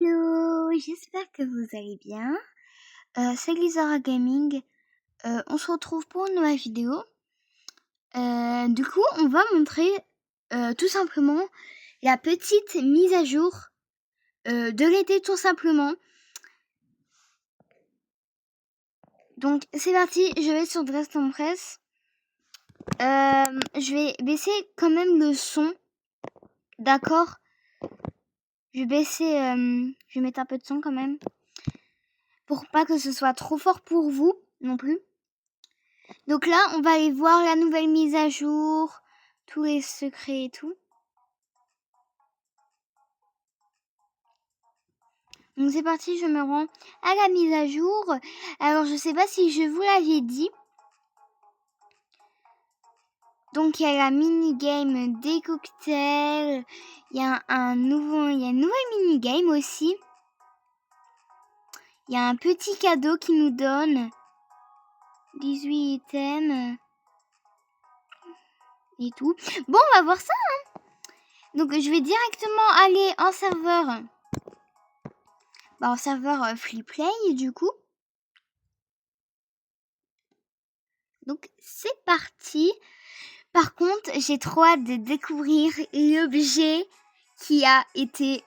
Hello, j'espère que vous allez bien. C'est Lizara Gaming. On se retrouve pour une nouvelle vidéo. Du coup, on va montrer tout simplement la petite mise à jour de l'été tout simplement. Donc c'est parti, je vais sur Dresden Press. Je vais baisser quand même le son. D'accord. Je vais baisser, je vais mettre un peu de son quand même. Pour pas que ce soit trop fort pour vous non plus. Donc là, on va aller voir la nouvelle mise à jour, tous les secrets et tout. Donc c'est parti, je me rends à la mise à jour. Alors je sais pas si je vous l'avais dit. Donc il y a la mini-game des cocktails. Il y a une nouvelle mini-game aussi. Il y a un petit cadeau qui nous donne 18 items et tout. Bon, on va voir ça. Donc je vais directement aller en serveur. En serveur free play du coup. Donc c'est parti. Par contre, j'ai trop hâte de découvrir l'objet qui a été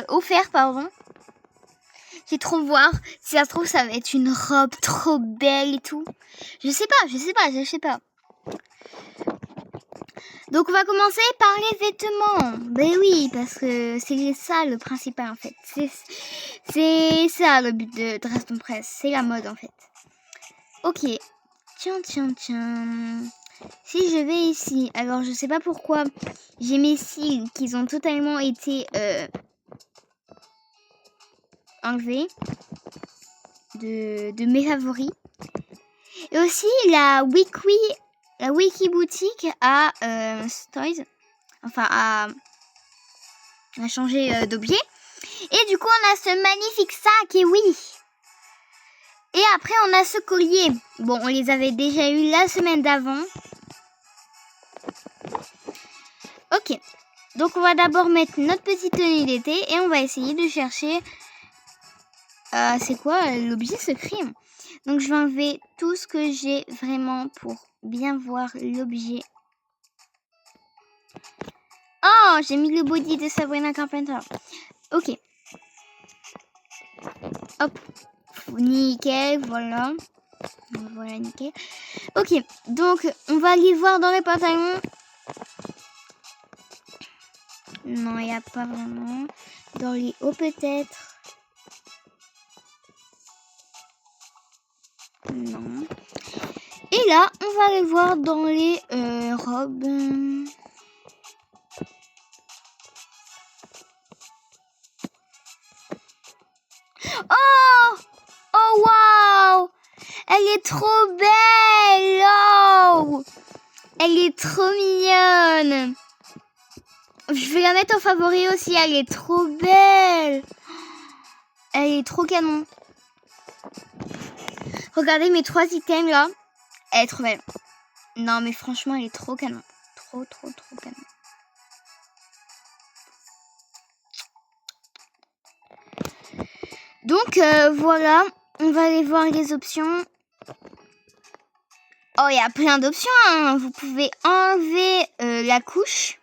offert, pardon. J'ai trop voir. Si ça se trouve, ça va être une robe trop belle et tout. Je sais pas. Donc on va commencer par les vêtements. Ben oui, parce que c'est ça le principal en fait. C'est ça le but de Dresden Press. C'est la mode en fait. Ok. Tiens. Si je vais ici, alors je sais pas pourquoi j'ai mes cils qui ont totalement été enlevés de mes favoris. Et aussi la Wiki boutique a a changé d'objet. Et du coup on a ce magnifique sac, et oui. Et après on a ce collier. Bon, on les avait déjà eu la semaine d'avant. Ok. Donc on va d'abord mettre notre petite tenue d'été et on va essayer de chercher c'est quoi l'objet secret. Donc je vais enlever tout ce que j'ai vraiment pour bien voir l'objet. Oh, j'ai mis le body de Sabrina Carpenter. Ok. Hop. Nickel, voilà. Voilà, nickel. Ok, donc on va aller voir dans les pantalons. Non, il n'y a pas vraiment. Dans les hauts peut-être. Non. Et là, on va aller voir dans les robes. Oh waouh! Elle est trop belle! Oh! Elle est trop mignonne! Je vais la mettre en favori aussi, elle est trop belle! Elle est trop canon. Regardez mes 3 items là. Elle est trop belle. Non mais franchement, elle est trop canon. Trop canon. Donc voilà, on va aller voir les options. Oh, il y a plein d'options, hein. Vous pouvez enlever la couche.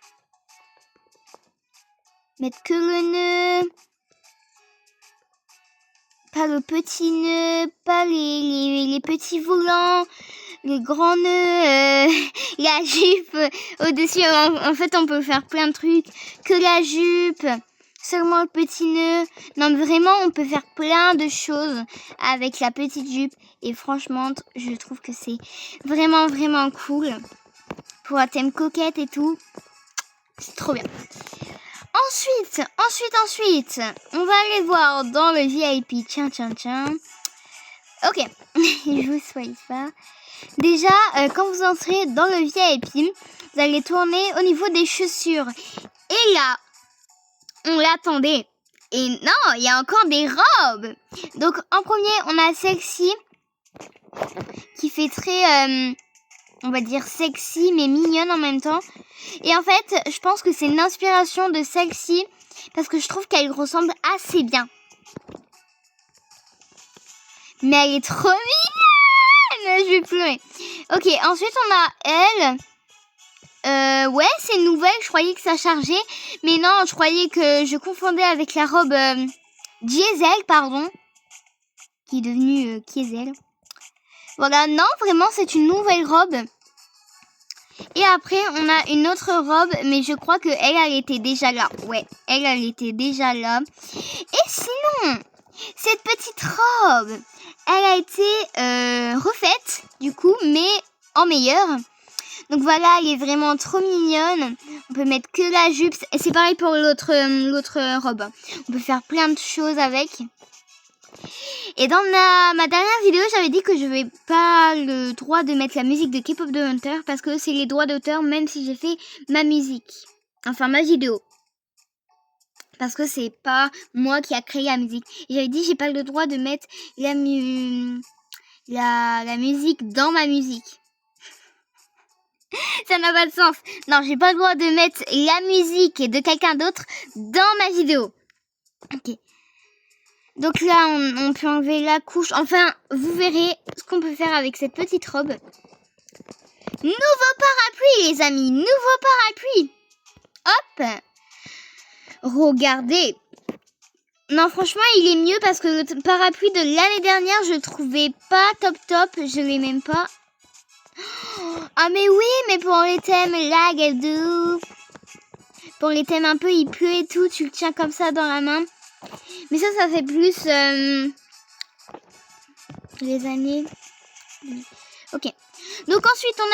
Mettre que le nœud. Pas le petit nœud, pas les petits volants, les grands nœuds, la jupe au-dessus. En fait, on peut faire plein de trucs. Que la jupe, seulement le petit nœud. Non, mais vraiment, on peut faire plein de choses avec la petite jupe. Et franchement, je trouve que c'est vraiment cool. Pour un thème coquette et tout. C'est trop bien. Ensuite, on va aller voir dans le VIP. Tiens. Ok, je vous spoil pas. Déjà, quand vous entrez dans le VIP, vous allez tourner au niveau des chaussures. Et là, on l'attendait. Et non, il y a encore des robes. Donc, en premier, on a Sexy, qui fait très, on va dire sexy, mais mignonne en même temps. Et en fait, je pense que c'est une inspiration de Sexy parce que je trouve qu'elle ressemble assez bien. Mais elle est trop mignonne. Je vais pleurer. Ok, ensuite on a elle. Ouais, c'est une nouvelle. Je croyais que ça chargeait. Mais non, je croyais que je confondais avec la robe Diesel, pardon. Qui est devenue Kiesel. Voilà, non, vraiment, c'est une nouvelle robe. Et après, on a une autre robe, mais je crois que elle était déjà là. Ouais, elle était déjà là. Et sinon, cette petite robe, elle a été refaite, du coup, mais en meilleure. Donc voilà, elle est vraiment trop mignonne. On peut mettre que la jupe. Et c'est pareil pour l'autre robe. On peut faire plein de choses avec. Et dans ma dernière vidéo, j'avais dit que je n'avais pas le droit de mettre la musique de K-pop de Hunter parce que c'est les droits d'auteur même si j'ai fait ma musique. Enfin, ma vidéo. Parce que c'est pas moi qui a créé la musique. Et j'avais dit j'ai pas le droit de mettre la musique dans ma musique. Ça n'a pas de sens. Non, j'ai pas le droit de mettre la musique de quelqu'un d'autre dans ma vidéo. Ok. Donc là, on peut enlever la couche. Enfin, vous verrez ce qu'on peut faire avec cette petite robe. Nouveau parapluie, les amis. Nouveau parapluie. Hop. Regardez. Non, franchement, il est mieux parce que le parapluie de l'année dernière, je le trouvais pas top. Je l'ai même pas. Ah mais oui, mais pour les thèmes lag et tout. Pour les thèmes un peu il pleut et tout, tu le tiens comme ça dans la main. Mais ça fait plus les années. Ok. Donc ensuite on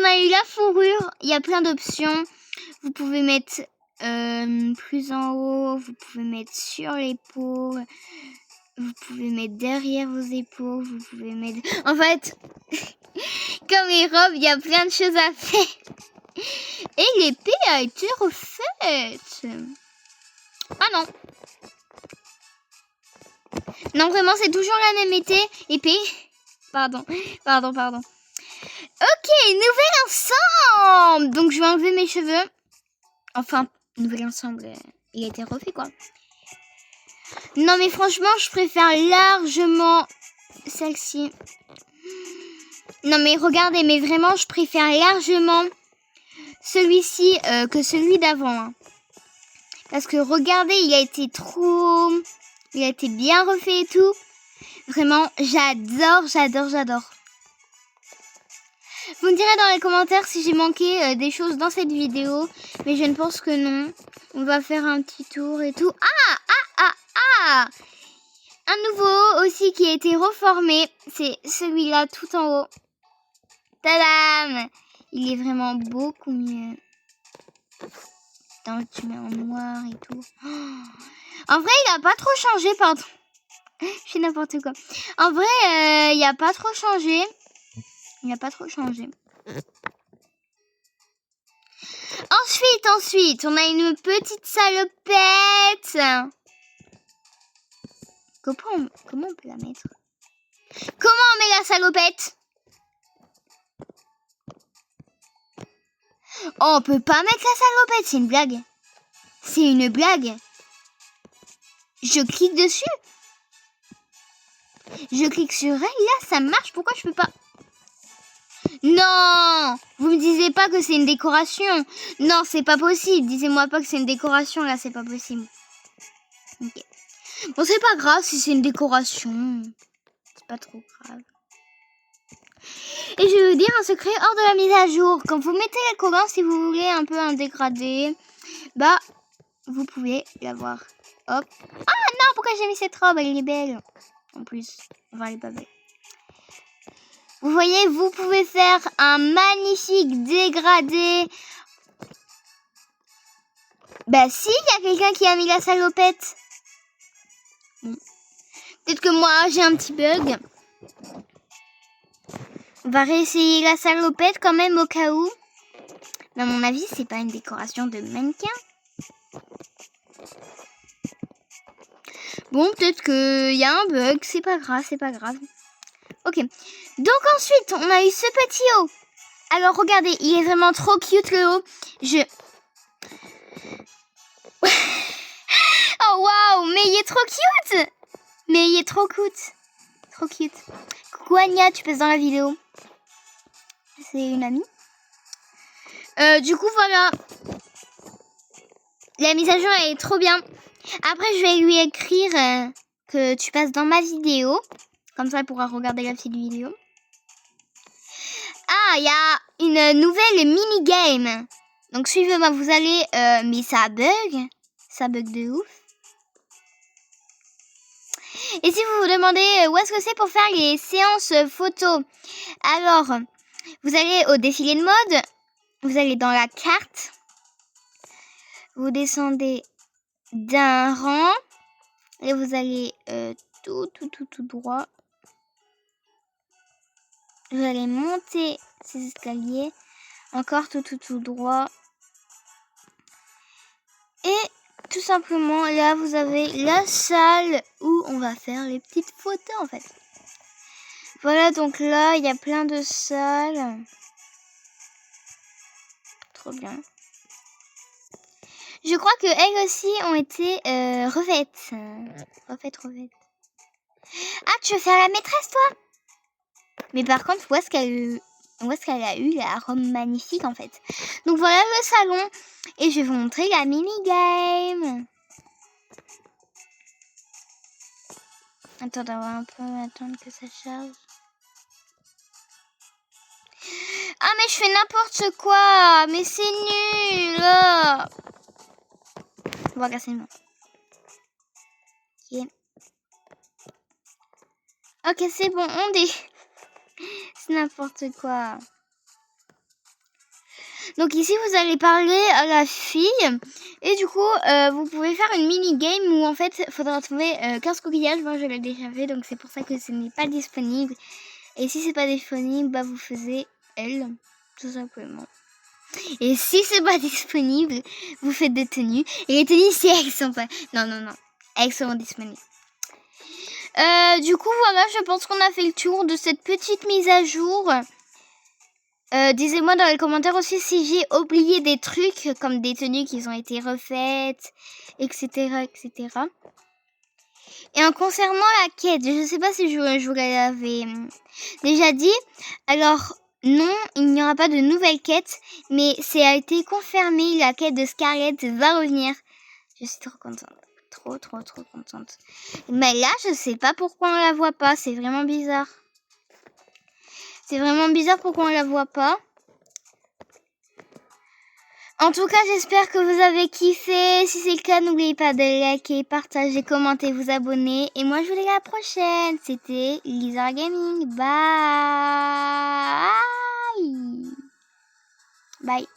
a eu la fourrure. Il y a plein d'options. Vous pouvez mettre plus en haut. Vous pouvez mettre sur l'épaule. Vous pouvez mettre derrière vos épaules. Vous pouvez mettre... En fait, comme les robes, il y a plein de choses à faire. Et l'épée a été refaite. Ah non. Non, vraiment, c'est toujours la même épée. Pardon. Ok, nouvel ensemble. Donc, je vais enlever mes cheveux. Enfin, nouvel ensemble, il a été refait, quoi. Non, mais franchement, je préfère largement celle-ci. Non, mais regardez, mais vraiment, je préfère largement celui-ci que celui d'avant. Hein. Parce que regardez, il a été bien refait et tout. Vraiment, j'adore. Vous me direz dans les commentaires si j'ai manqué des choses dans cette vidéo. Mais je ne pense que non. On va faire un petit tour et tout. Ah! Un nouveau aussi qui a été reformé. C'est celui-là tout en haut. Tadam! Il est vraiment beaucoup mieux. Attends, tu mets en noir et tout. En vrai, il n'a pas trop changé, pardon. Je fais n'importe quoi. En vrai, il n'a pas trop changé. Ensuite, on a une petite salopette. Comment on peut la mettre? Comment on met la salopette? Oh, on peut pas mettre la salopette, c'est une blague. Je clique dessus. Je clique sur elle, là, ça marche. Pourquoi je peux pas? Non! Vous me disiez pas que c'est une décoration. Non, c'est pas possible. Disez-moi pas que c'est une décoration, là, c'est pas possible. Ok. Bon, c'est pas grave si c'est une décoration. C'est pas trop grave. Et je vais vous dire un secret hors de la mise à jour. Quand vous mettez la couleur, si vous voulez un peu un dégradé, bah, vous pouvez l'avoir. Hop. Ah non, pourquoi j'ai mis cette robe? Elle est belle. En plus, enfin, elle est pas belle. Vous voyez, vous pouvez faire un magnifique dégradé. Bah si, il y a quelqu'un qui a mis la salopette. Bon. Peut-être que moi, j'ai un petit bug. On va réessayer la salopette quand même au cas où. Mais à mon avis, c'est pas une décoration de mannequin. Bon, peut-être qu'il y a un bug. C'est pas grave. Ok. Donc ensuite, on a eu ce petit haut. Alors regardez, il est vraiment trop cute le haut. est trop cute. Mais il est trop cute. Trop cute. Coucou Anya, tu passes dans la vidéo. C'est une amie. Du coup, voilà. La mise à jour, elle est trop bien. Après, je vais lui écrire que tu passes dans ma vidéo. Comme ça, elle pourra regarder la petite vidéo. Ah, il y a une nouvelle mini-game. Donc, suivez-moi, vous allez... mais ça bug. Ça bug de ouf. Et si vous vous demandez où est-ce que c'est pour faire les séances photos, alors, vous allez au défilé de mode. Vous allez dans la carte. Vous descendez d'un rang. Et vous allez tout droit. Vous allez monter ces escaliers. Encore tout droit. Et tout simplement, là, vous avez la salle où on va faire les petites photos, en fait. Voilà, donc là, il y a plein de salles. Trop bien. Je crois que elles aussi ont été refaites. Refaites. Ah, tu veux faire la maîtresse, toi? Mais par contre, où est-ce qu'elle a eu la robe magnifique, en fait? Donc voilà le salon. Et je vais vous montrer la mini-game. Attends, on va un peu attendre que ça charge. Ah, mais je fais n'importe quoi. Mais c'est nul. On va casser le mot. Ok. Ok, c'est bon, on dit. C'est n'importe quoi. Donc ici, vous allez parler à la fille. Et du coup, vous pouvez faire une mini-game où en fait, il faudra trouver 15 coquillages. Moi, je l'ai déjà fait, donc c'est pour ça que ce n'est pas disponible. Et si c'est pas disponible, bah vous faisiez elle, tout simplement. Et si c'est pas disponible, vous faites des tenues. Et les tenues, si elles sont pas... Non. Elles seront disponibles. Du coup, voilà, je pense qu'on a fait le tour de cette petite mise à jour. Disez-moi dans les commentaires aussi si j'ai oublié des trucs, comme des tenues qui ont été refaites, etc. Et en concernant la quête, je ne sais pas si je vous l'avais déjà dit. Alors, non, il n'y aura pas de nouvelle quête, mais ça a été confirmé, la quête de Scarlett va revenir. Je suis trop contente. Trop contente. Mais là, je sais pas pourquoi on la voit pas. C'est vraiment bizarre. C'est vraiment bizarre pourquoi on la voit pas. En tout cas, j'espère que vous avez kiffé. Si c'est le cas, n'oubliez pas de liker, partager, commenter, vous abonner. Et moi, je vous dis à la prochaine. C'était Lizard Gaming. Bye. Bye.